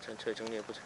천천히 정리해보자.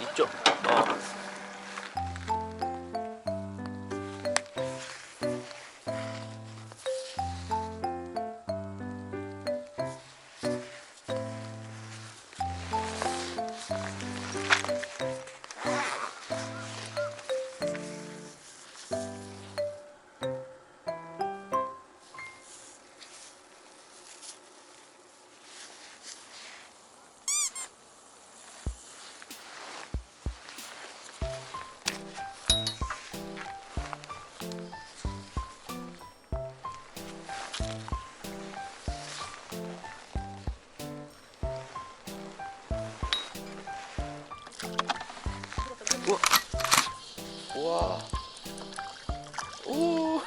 이쪽. 우와. 오.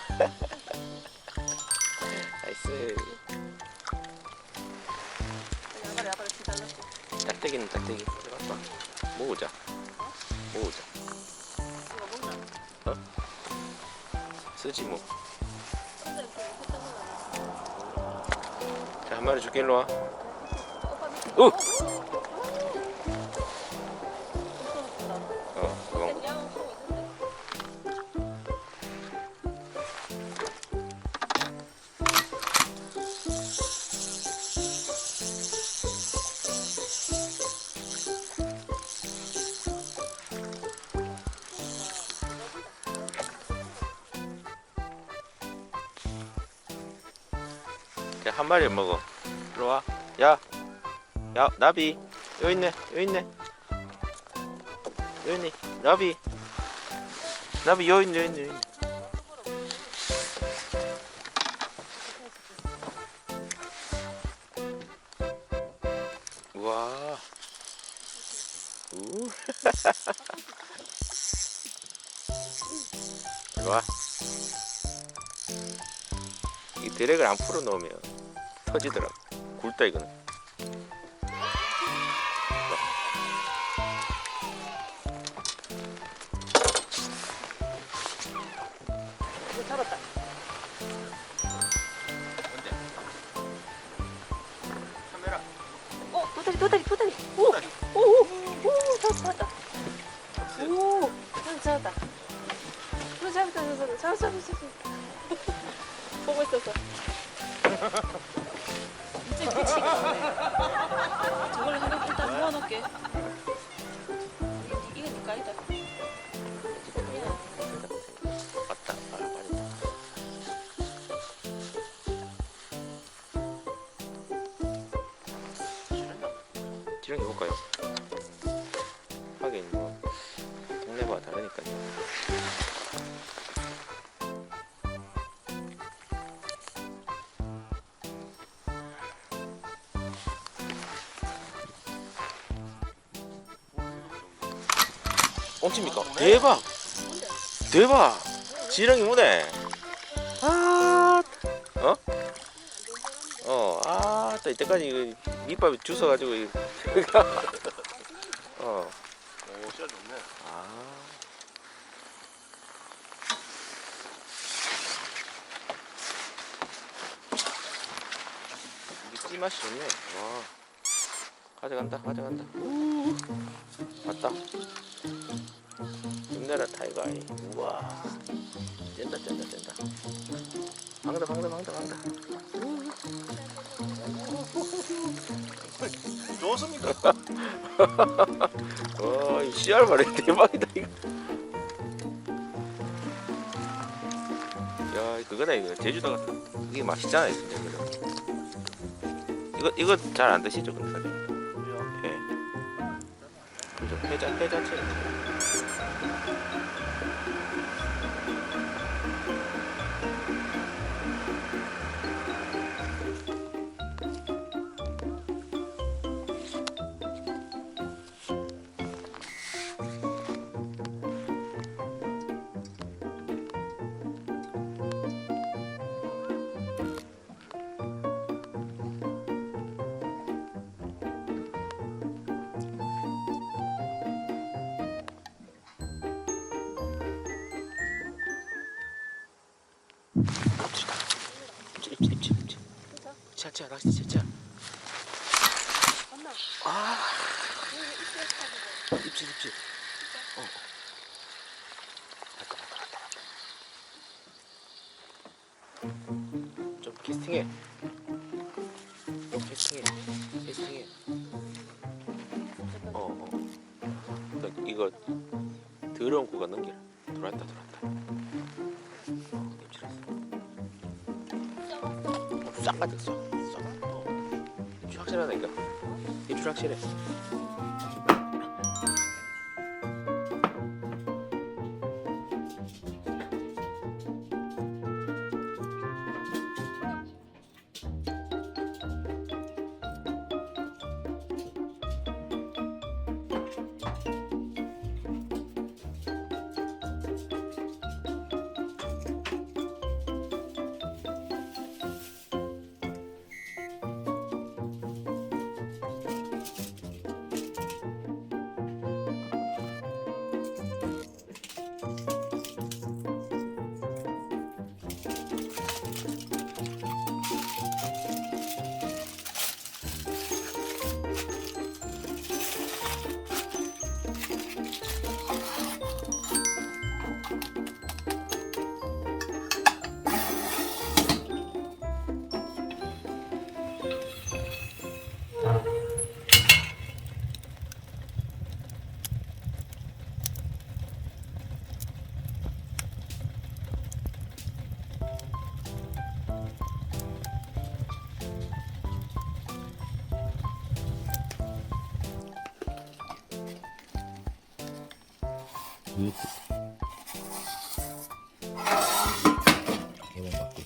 나이스. 야발 기다렸어. 짝대기는 짝대기. 모으자. 모으자. 이거 먹나? 어? 쓰지 뭐. 자, 한 마리 줄게. 일로 와. 오! 야, 한 마리 먹어. 일로 와. 야, 야, 나비. 여기 있네. 여기 있네. 여기 있네. 나비. 나비 여기 있네. 여기 있네. 여기 있네. 우와. 우. 일로 와. 이 드랙을 안 풀어 놓으면 터지더라고. 굵다 이거는. 이거 잡았다. 뭔데? 카메라. 도다리. 오, 잡았다. 오, 잡았다. 잡았다. 보고 있었어. 이제 끝이 나네. 저걸 하나 일단 모아놓을게. 이거 니까 아니다. 맞다. 맞다. 찌렁해볼까요? 하긴 뭐 동네마다 다르니까요. 엉칩니까? 대박! 대박! 지렁이 무네. 또 이때까지 밑밥이 주워가지고 오, 씨가 좋네. 이게 찌맛이 좋네. 와. 가져간다. 맞다. 힘내라 타이거아이. 우와. 짠다. 방다. 없습니까? 이 씨알 말이 대박이다 이거. 야 그거네 이거 제주도 같은. 이게 맛있잖아요 진짜 이거. 이거 잘 안 드시죠 근데 사장님? 예. 그죠 회자체. 입질. 차차 낚시 차차. 아. 입질. 좀 캐스팅해. 캐스팅해. 이거 더러운 구간 넘겨라. 들어왔다. 입질했어. 싹 맞았어. 입질 확실하다니까. 입질 확실해. 개봉 받고.